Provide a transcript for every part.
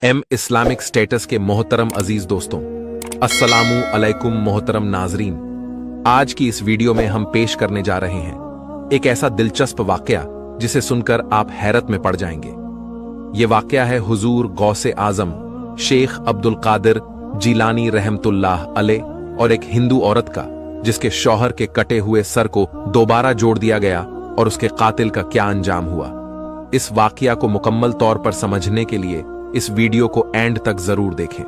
Islamic status के मोहतरम अजीज दोस्तों, अस्सलामु अलैकुम मोहतरम नाजरीन। आज की इस वीडियो में हम पेश करने जा रहे हैं एक ऐसा दिलचस्प वाकया जिसे सुनकर आप हैरत में पड़ जाएंगे। यह वाकया है हुजूर गौसे आजम शेख अब्दुल कादिर जिलानी रहमतुल्लाह अलैह और एक हिंदू औरत का, जिसके शौहर के कटे हुए सर को दोबारा जोड़ दिया गया और उसके कातिल का क्या अंजाम हुआ। इस वाकया को मुकम्मल तौर पर समझने के लिए इस वीडियो को एंड तक जरूर देखें।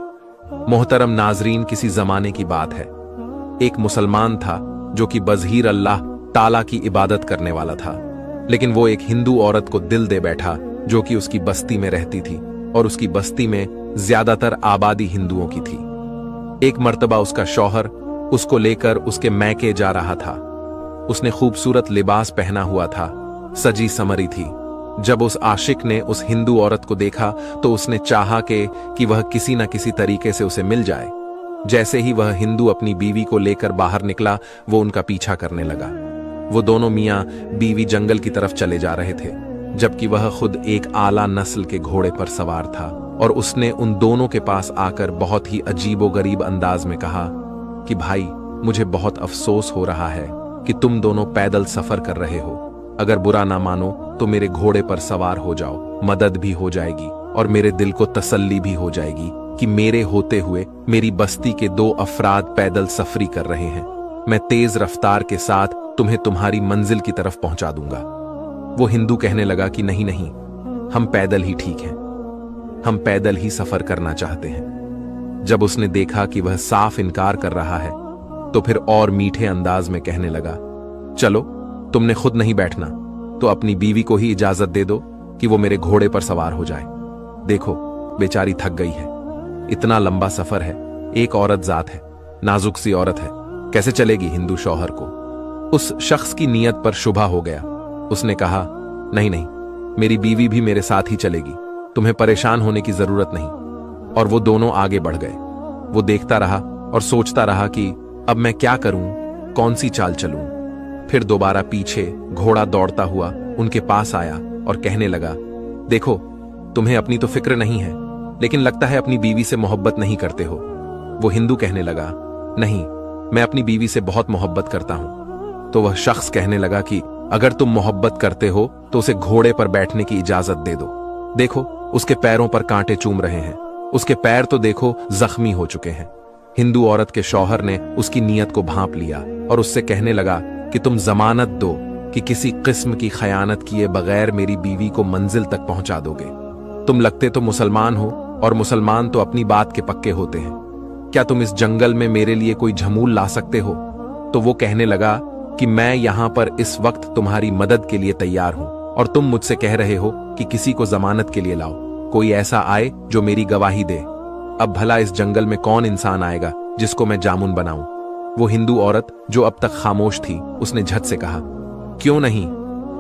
मोहतरम नाजरीन, किसी जमाने की बात है। एक मुसलमान था जो कि बज़हीर अल्लाह ताला की इबादत करने वाला था, लेकिन वो एक हिंदू औरत को दिल दे बैठा जो कि उसकी बस्ती में रहती थी और उसकी बस्ती में ज्यादातर आबादी हिंदुओं की थी। एक मर्तबा उसका शौहर उसको लेकर उसके मैके जा रहा था। उसने खूबसूरत लिबास पहना हुआ था, सजी समरी थी। जब उस आशिक ने उस हिंदू औरत को देखा तो उसने चाहा कि वह किसी न किसी तरीके से उसे मिल जाए। जैसे ही वह हिंदू अपनी बीवी को लेकर बाहर निकला, वो उनका पीछा करने लगा। वो दोनों मियां बीवी जंगल की तरफ चले जा रहे थे, जबकि वह खुद एक आला नस्ल के घोड़े पर सवार था। और उसने उन दोनों के पास आकर बहुत ही अजीबोगरीब अंदाज में कहा कि भाई, मुझे बहुत अफसोस हो रहा है कि तुम दोनों पैदल सफर कर रहे हो। अगर बुरा ना मानो तो मेरे घोड़े पर सवार हो जाओ, मदद भी हो जाएगी और मेरे दिल को तसल्ली भी हो जाएगी कि मेरे होते हुए मेरी बस्ती के दो अफराद पैदल सफरी कर रहे हैं। मैं तेज रफ्तार के साथ तुम्हें तुम्हारी मंजिल की तरफ पहुंचा दूंगा। वो हिंदू कहने लगा कि नहीं नहीं, हम पैदल ही ठीक हैं, हम पैदल ही सफर करना चाहते हैं। जब उसने देखा कि वह साफ इनकार कर रहा है तो फिर और मीठे अंदाज में कहने लगा, चलो, तुमने खुद नहीं बैठना तो अपनी बीवी को ही इजाजत दे दो कि वो मेरे घोड़े पर सवार हो जाए। देखो, बेचारी थक गई है, इतना लंबा सफर है, एक औरत जात है, नाजुक सी औरत है, कैसे चलेगी हिंदू शौहर को। उस शख्स की नीयत पर शुबा हो गया। उसने कहा, नहीं नहीं, मेरी बीवी भी मेरे साथ ही चलेगी, तुम्हें परेशान होने की जरूरत नहीं। और वो दोनों आगे बढ़ गए। वो देखता रहा और सोचता रहा कि अब मैं क्या करूं, कौन सी चाल चलूं। फिर दोबारा पीछे घोड़ा दौड़ता हुआ उनके पास आया और कहने लगा, देखो, तुम्हें अपनी तो फिक्र नहीं है, लेकिन लगता है अपनी बीवी से मोहब्बत नहीं करते हो। वो हिंदू कहने लगा, नहीं, मैं अपनी बीवी से बहुत मोहब्बत करता हूं। तो वह शख्स कहने लगा कि अगर तुम मोहब्बत करते हो तो उसे घोड़े पर बैठने की इजाजत दे दो। देखो, उसके पैरों पर कांटे चूम रहे हैं, उसके पैर तो देखो जख्मी हो चुके हैं। हिंदू औरत के शौहर ने उसकी नीयत को भांप लिया और उससे कहने लगा कि तुम जमानत दो कि किसी किस्म की खयानत किए बगैर मेरी बीवी को मंजिल तक पहुंचा दोगे। तुम लगते तो मुसलमान हो और मुसलमान तो अपनी बात के पक्के होते हैं। क्या तुम इस जंगल में मेरे लिए कोई झमूल ला सकते हो? तो वो कहने लगा कि मैं यहां पर इस वक्त तुम्हारी मदद के लिए तैयार हूं और तुम मुझसे कह रहे हो कि किसी को जमानत के लिए लाओ, कोई ऐसा आए जो मेरी गवाही दे। अब भला इस जंगल में कौन इंसान आएगा जिसको मैं जामुन बनाऊं? वो हिंदू औरत जो अब तक खामोश थी, उसने झट से कहा, क्यों नहीं,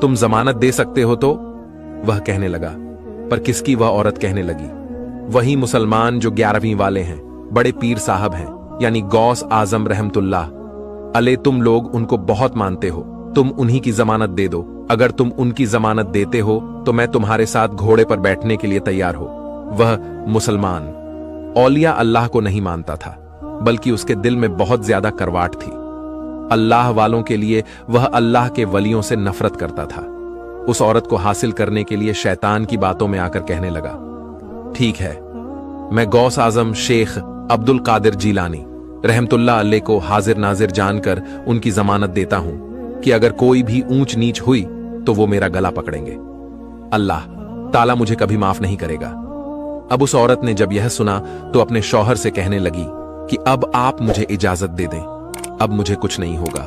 तुम जमानत दे सकते हो तो। वह कहने लगा, पर किसकी? वह औरत कहने लगी, वही मुसलमान जो 11वीं वाले हैं, बड़े पीर साहब हैं, यानी गौस आजम रहमतुल्लाह अलैह। तुम लोग उनको बहुत मानते हो, तुम उन्हीं की जमानत दे दो। अगर तुम उनकी जमानत देते हो तो मैं तुम्हारे साथ घोड़े पर बैठने के लिए तैयार हो। वह मुसलमान औलिया अल्लाह को नहीं मानता था, बल्कि उसके दिल में बहुत ज्यादा करवाट थी। अल्लाह वालों के लिए वह अल्लाह के वलियों से नफरत करता था। उस औरत को हासिल करने के लिए शैतान की बातों में आकर कहने लगा, ठीक है, मैं गौस आजम शेख अब्दुल कादिर जिलानी रहमतुल्लाह अलैह को हाजिर नाजिर जानकर उनकी जमानत देता हूं कि अगर कोई भी ऊंच नीच हुई तो वो मेरा गला पकड़ेंगे। अल्लाह ताला मुझे कभी माफ नहीं करेगा। अब उस औरत ने जब यह सुना तो अपने शौहर से कहने लगी कि अब आप मुझे इजाजत दे दें, अब मुझे कुछ नहीं होगा,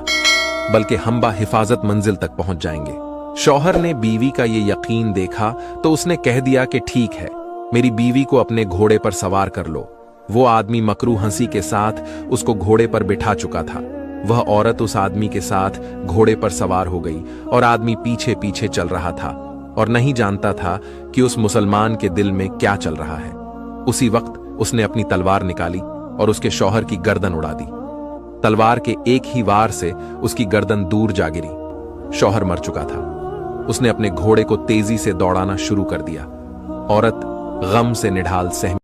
बल्कि हम हिफाजत मंजिल तक पहुंच जाएंगे। शौहर ने बीवी का ये यकीन देखा तो उसने कह दिया कि ठीक है, मेरी बीवी को अपने घोड़े पर सवार कर लो। वो आदमी मकरू हंसी के साथ उसको घोड़े पर बिठा चुका था। वह औरत उस आदमी के साथ घोड़े पर सवार हो गई और आदमी पीछे पीछे चल रहा था और नहीं जानता था कि उस मुसलमान के दिल में क्या चल रहा है। उसी वक्त उसने अपनी तलवार निकाली और उसके शौहर की गर्दन उड़ा दी। तलवार के एक ही वार से उसकी गर्दन दूर जा गिरी। शौहर मर चुका था। उसने अपने घोड़े को तेजी से दौड़ाना शुरू कर दिया। औरत गम से निढाल सहमी